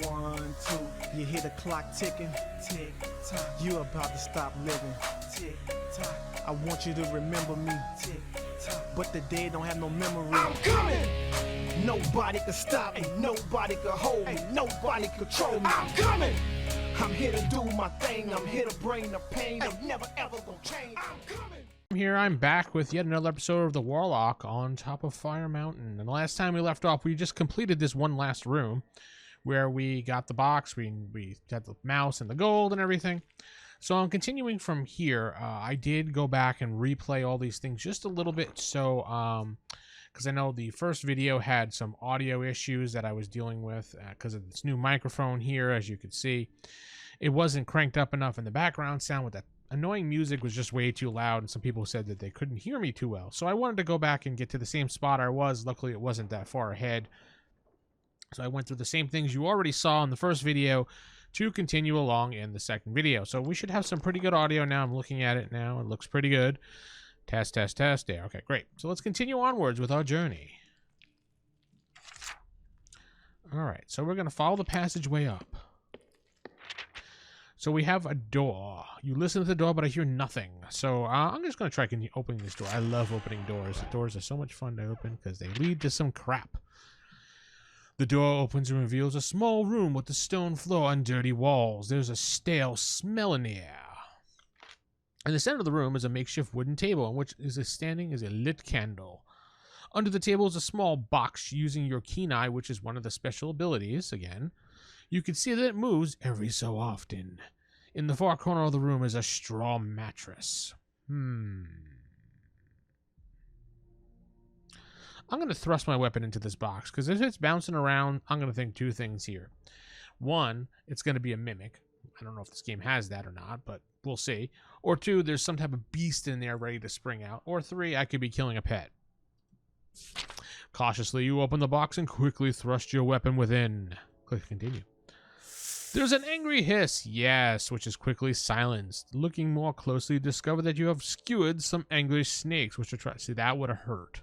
1, 2. You hear the clock ticking. Tick tock. You about to stop living. Tick tock. I want you to remember me. Tick tock. But the dead don't have no memory. I'm coming. Nobody can stop me. Nobody can hold me. Nobody control me. I'm coming. I'm here to do my thing. I'm here to bring the pain. I'm never ever gonna change. I'm coming. Here I'm back with yet another episode of the Warlock on top of Fire Mountain. And the last time we left off, we just completed this one last room where we got the box, we had the mouse and the gold and everything. So I'm continuing from here. I did go back and replay all these things just a little bit, so because I know the first video had some audio issues that I was dealing with because of this new microphone here. As you could see, it wasn't cranked up enough, and the background sound with that annoying music was just way too loud, and some people said that they couldn't hear me too well. So I wanted to go back and get to the same spot I was. Luckily, it wasn't that far ahead. So I went through the same things you already saw in the first video to continue along in the second video. So we should have some pretty good audio now. I'm looking at it now. It looks pretty good. Test, test, test. There. Okay, great. So let's continue onwards with our journey. All right. So we're going to follow the passageway up. So we have a door. You listen to the door, but I hear nothing. So I'm just going to try opening this door. I love opening doors. The doors are so much fun to open because they lead to some crap. The door opens and reveals a small room with a stone floor and dirty walls. There's a stale smell in the air. In the center of the room is a makeshift wooden table on which standing is a lit candle. Under the table is a small box using your keen eye, which is one of the special abilities, again. You can see that it moves every so often. In the far corner of the room is a straw mattress. I'm going to thrust my weapon into this box, because if it's bouncing around, I'm going to think two things here. One, it's going to be a mimic. I don't know if this game has that or not, but we'll see. Or two, there's some type of beast in there ready to spring out. Or three, I could be killing a pet. Cautiously, you open the box and quickly thrust your weapon within. Click continue. There's an angry hiss, yes, which is quickly silenced. Looking more closely, you discover that you have skewered some angry snakes, which are trying. See, that would have hurt.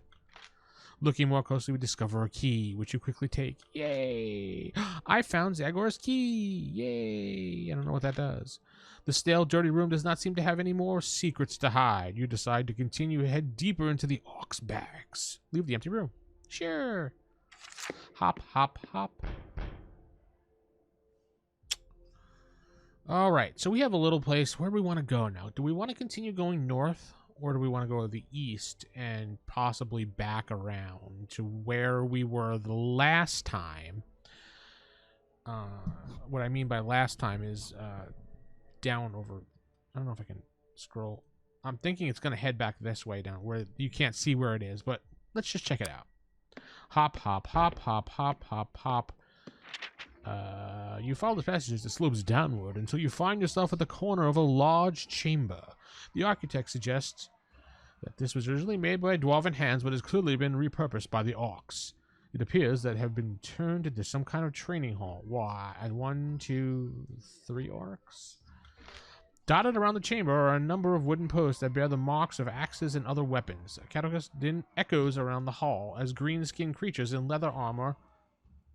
Looking more closely, we discover a key, which you quickly take. Yay! I found Zagor's key! Yay! I don't know what that does. The stale, dirty room does not seem to have any more secrets to hide. You decide to continue to head deeper into the ox bags. Leave the empty room. Sure. Hop, hop, hop. All right, so we have a little place. Where do we want to go now? Do we want to continue going north, or do we want to go to the east and possibly back around to where we were the last time? What I mean by last time is down over. I don't know if I can scroll. I'm thinking it's going to head back this way down where you can't see where it is, but let's just check it out. Hop, hop, hop, hop, hop, hop, hop. You follow the passages that slopes downward until you find yourself at the corner of a large chamber. The architect suggests that this was originally made by dwarven hands, but has clearly been repurposed by the orcs. It appears that have been turned into some kind of training hall. Why? And 1, 2, 3 orcs. Dotted around the chamber are a number of wooden posts that bear the marks of axes and other weapons. A category din echoes around the hall as green-skinned creatures in leather armor.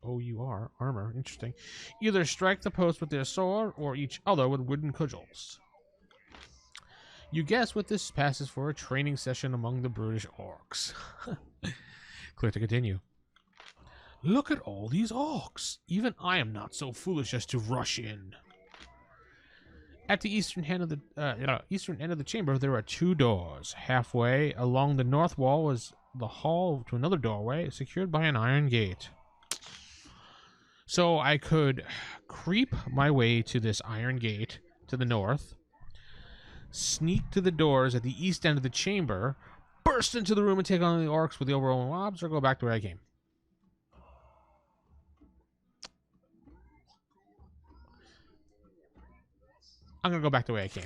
O-U-R, armor, interesting. Either strike the post with their sword or each other with wooden cudgels. You guess what this passes for a training session among the brutish orcs. Click to continue. Look at all these orcs. Even I am not so foolish as to rush in. At the eastern end of the chamber, there are 2 doors. Halfway along the north wall is the hall to another doorway, secured by an iron gate. So I could creep my way to this iron gate to the north, sneak to the doors at the east end of the chamber, burst into the room and take on the orcs with the overwhelming mobs, or go back to where I came. I'm going to go back the way I came.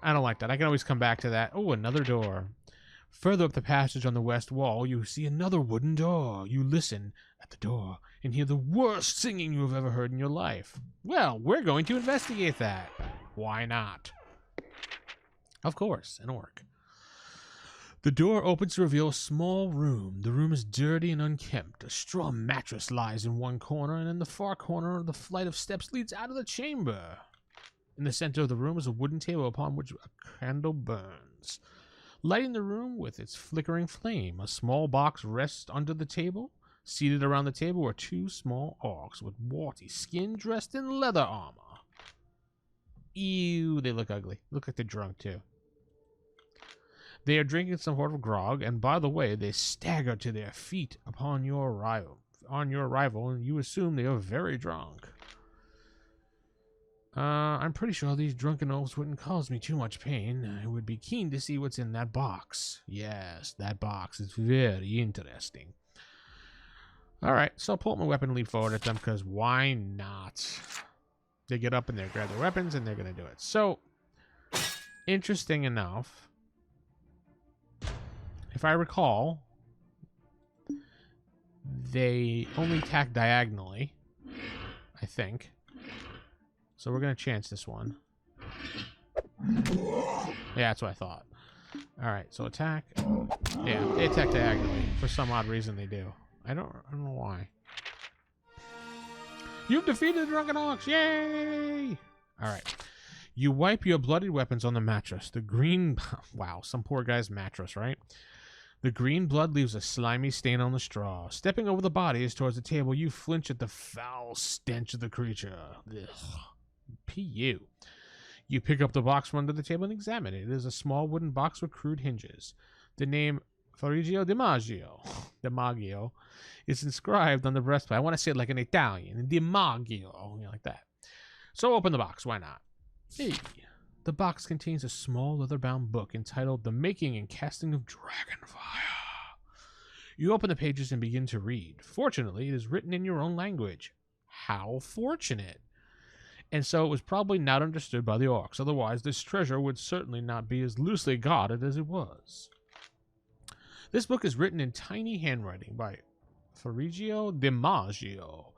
I don't like that. I can always come back to that. Oh, another door. Further up the passage on the west wall, you see another wooden door. You listen at the door and hear the worst singing you have ever heard in your life. Well, we're going to investigate that. Why not? Of course, an orc. The door opens to reveal a small room. The room is dirty and unkempt. A straw mattress lies in one corner, and in the far corner, the flight of steps leads out of the chamber. In the center of the room is a wooden table upon which a candle burns, lighting the room with its flickering flame. A small box rests under the table. Seated around the table are two small orcs with warty skin dressed in leather armor. Ew, they look ugly. Look like they're drunk, too. They are drinking some sort of grog, and by the way, they stagger to their feet upon your arrival. And you assume they are very drunk. I'm pretty sure these drunken elves wouldn't cause me too much pain. I would be keen to see what's in that box. Yes, that box is very interesting. Alright, so I'll pull up my weapon and leap forward at them, because why not? They get up and they grab their weapons, and they're going to do it. So, interesting enough, if I recall, they only attack diagonally, I think. So we're going to chance this one. Yeah, that's what I thought. Alright, so attack. Yeah, they attack diagonally. For some odd reason they do. I don't know why. You've defeated the drunken orcs! Yay! Alright. You wipe your bloodied weapons on the mattress. The green... Wow, some poor guy's mattress, right? The green blood leaves a slimy stain on the straw. Stepping over the bodies towards the table, you flinch at the foul stench of the creature. Ugh. P.U. You pick up the box from under the table and examine it. It is a small wooden box with crude hinges. The name Farigio DiMaggio is inscribed on the breastplate. I want to say it like an Italian. DiMaggio. Like that. So open the box. Why not? Hey. The box contains a small leather-bound book entitled The Making and Casting of Dragonfire. You open the pages and begin to read. Fortunately, it is written in your own language. How fortunate. And so it was probably not understood by the orcs. Otherwise, this treasure would certainly not be as loosely guarded as it was. This book is written in tiny handwriting by Farigio DiMaggio.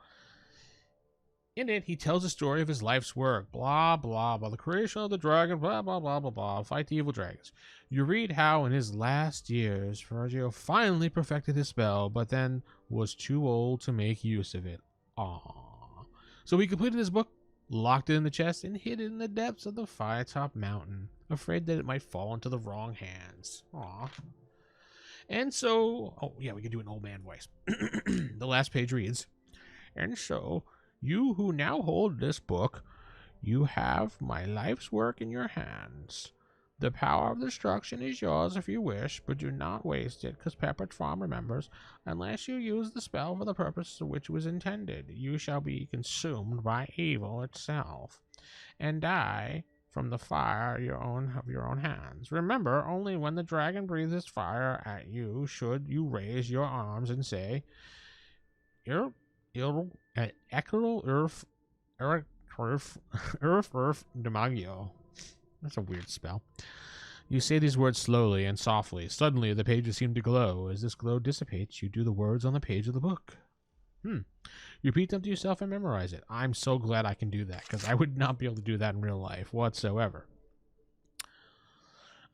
In it, he tells the story of his life's work. Blah, blah, blah. The creation of the dragon, blah, blah, blah, blah, blah. Fight the evil dragons. You read how, in his last years, Farigio finally perfected his spell, but then was too old to make use of it. Aww. So he completed his book, locked it in the chest, and hid it in the depths of the FireTop mountain, afraid that it might fall into the wrong hands. Aww. And so... Oh, yeah, we can do an old man voice. The last page reads, and so... You who now hold this book, you have my life's work in your hands. The power of destruction is yours if you wish, but do not waste it, because Pepperidge Farm remembers, unless you use the spell for the purpose to which it was intended, you shall be consumed by evil itself, and die from the fire of your own hands. Remember, only when the dragon breathes fire at you should you raise your arms and say, Earth DiMaggio. That's a weird spell. You say these words slowly and softly. Suddenly, the pages seem to glow. As this glow dissipates, you do the words on the page of the book. You repeat them to yourself and memorize it. I'm so glad I can do that, because I would not be able to do that in real life whatsoever.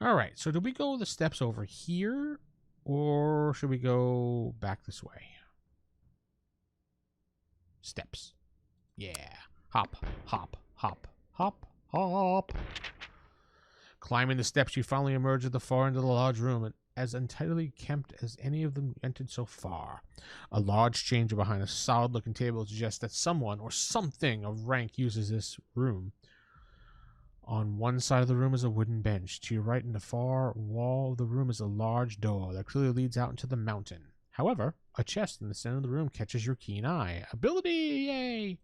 Alright, so do we go the steps over here, or should we go back this way? Steps. Yeah. Hop, hop, hop, hop, hop. Climbing the steps, you finally emerge at the far end of the large room, as untidily kept as any of them entered so far. A large changer behind a solid-looking table suggests that someone or something of rank uses this room. On one side of the room is a wooden bench. To your right, in the far wall of the room, is a large door that clearly leads out into the mountain. However, a chest in the center of the room catches your keen eye. Ability! Yay!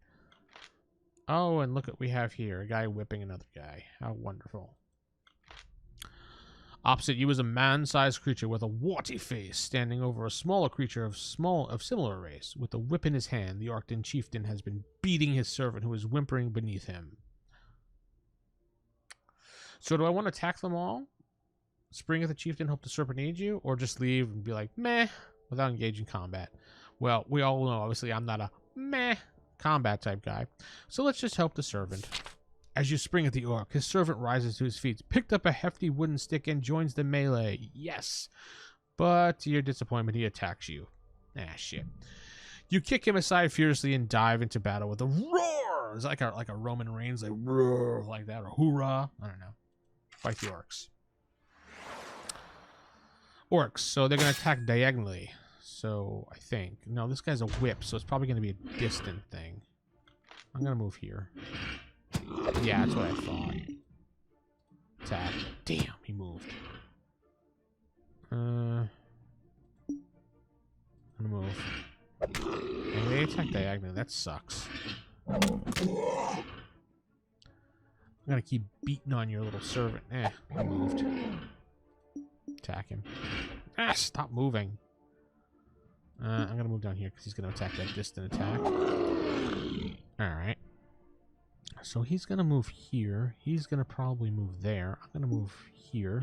Oh, and look what we have here. A guy whipping another guy. How wonderful. Opposite you is a man-sized creature with a warty face, standing over a smaller creature of similar race. With a whip in his hand, the Arctan chieftain has been beating his servant, who is whimpering beneath him. So do I want to attack them all? Spring at the chieftain, hope the serpent needs you? Or just leave and be like, meh, without engaging combat? Well, we all know, obviously, I'm not a meh combat type guy. So let's just help the servant. As you spring at the orc, his servant rises to his feet, picked up a hefty wooden stick, and joins the melee. Yes. But to your disappointment, he attacks you. Ah, shit. You kick him aside fiercely and dive into battle with a roar. It's like a Roman Reigns, like roar, like that, or hoorah. I don't know. Fight the orcs. Orcs, so they're going to attack diagonally. So, I think. No, this guy's a whip, so it's probably going to be a distant thing. I'm going to move here. Yeah, that's what I thought. Attack. Damn, he moved. I'm going to move. And they attack diagonally. That sucks. I'm going to keep beating on your little servant. He moved. Attack him. Ah, stop moving. I'm going to move down here because he's going to attack that distant attack. Alright. So he's going to move here. He's going to probably move there. I'm going to move here.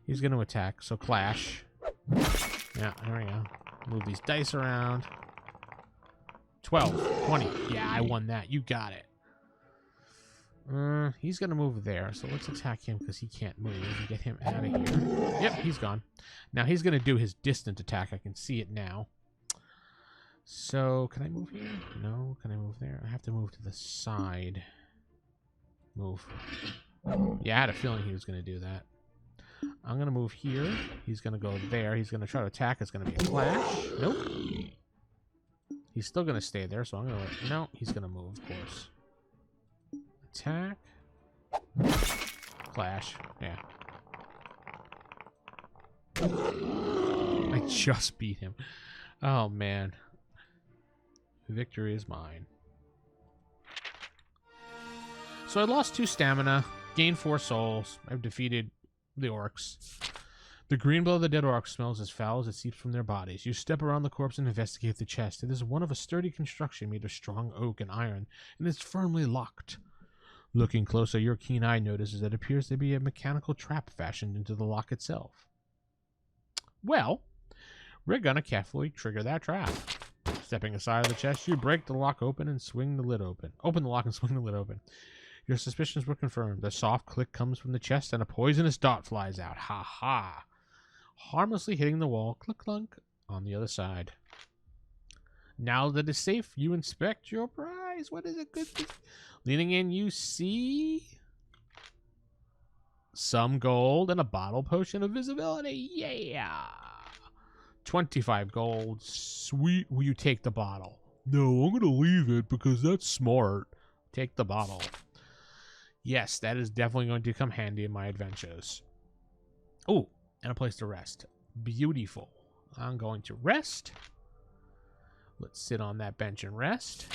He's going to attack. So clash. Yeah, there we go. Move these dice around. 12. 20. Yeah, I won that. You got it. He's going to move there. So let's attack him because he can't move and get him out of here. Yep, he's gone. Now he's going to do his distant attack. I can see it now. So, can I move here? No. Can I move there? I have to move to the side. Move. Yeah, I had a feeling he was going to do that. I'm going to move here. He's going to go there. He's going to try to attack. It's going to be a clash. Nope. He's still going to stay there, so I'm going to... No, he's going to move, of course. Attack. Clash. Yeah. I just beat him. Oh, man. Victory is mine. So I lost 2 stamina, gained 4 souls. I've defeated the orcs. The green blood of the dead orcs smells as foul as it seeps from their bodies. You step around the corpse and investigate the chest. It is one of a sturdy construction made of strong oak and iron, and is firmly locked. Looking closer, your keen eye notices that it appears to be a mechanical trap fashioned into the lock itself. Well, we're gonna carefully trigger that trap. Stepping aside of the chest, you break the lock open and swing the lid open. Open the lock and swing the lid open. Your suspicions were confirmed. A soft click comes from the chest and a poisonous dart flies out. Ha ha. Harmlessly hitting the wall, click clunk, on the other side. Now that it's safe, you inspect your prize. What is it? Good. Leaning in, you see some gold and a bottle potion of visibility. Yeah. 25 gold. Sweet. Will you take the bottle? No, I'm going to leave it because that's smart. Take the bottle. Yes, that is definitely going to come handy in my adventures. Oh, and a place to rest. Beautiful. I'm going to rest. Let's sit on that bench and rest.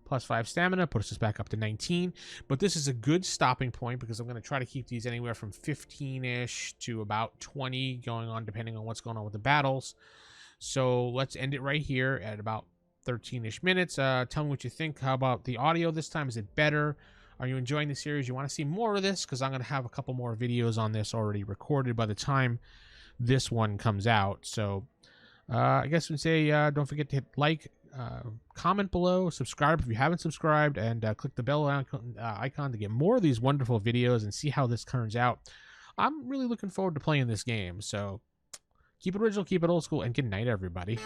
Plus 5 stamina puts us back up to 19. But this is a good stopping point because I'm going to try to keep these anywhere from 15-ish to about 20 going on, depending on what's going on with the battles. So let's end it right here at about 13-ish minutes. Tell me what you think. How about the audio this time? Is it better? Are you enjoying the series? You want to see more of this? Because I'm going to have a couple more videos on this already recorded by the time this one comes out. So I guess we'd say don't forget to hit like, comment below, subscribe if you haven't subscribed, and click the bell icon to get more of these wonderful videos and see how this turns out. I'm really looking forward to playing this game. So keep it original, keep it old school, and good night, everybody.